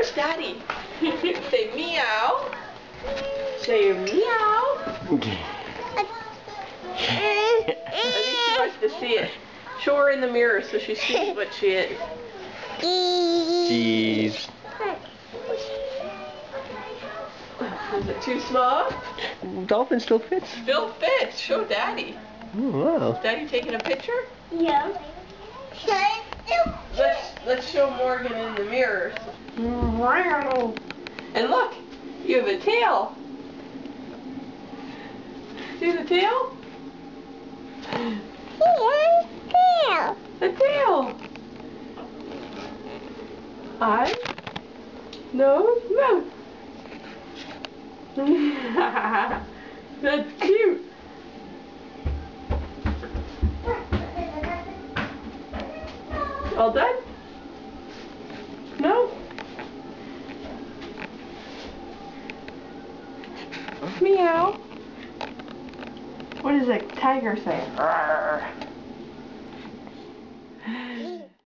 Where's Daddy? Say meow. Say meow. I think she wants to see it. Show her in the mirror so she sees what she is. Jeez. Is it too small? Dolphin still fits. Still fits. Show Daddy. Oh, wow. Daddy taking a picture? Yeah. Let's show Morgan in the mirror. Wow. And look, you have a tail. See the tail? Tail. A tail. Eye. Nose. Mouth. That's cute. All done? No? Meow. What does a tiger say? Roar.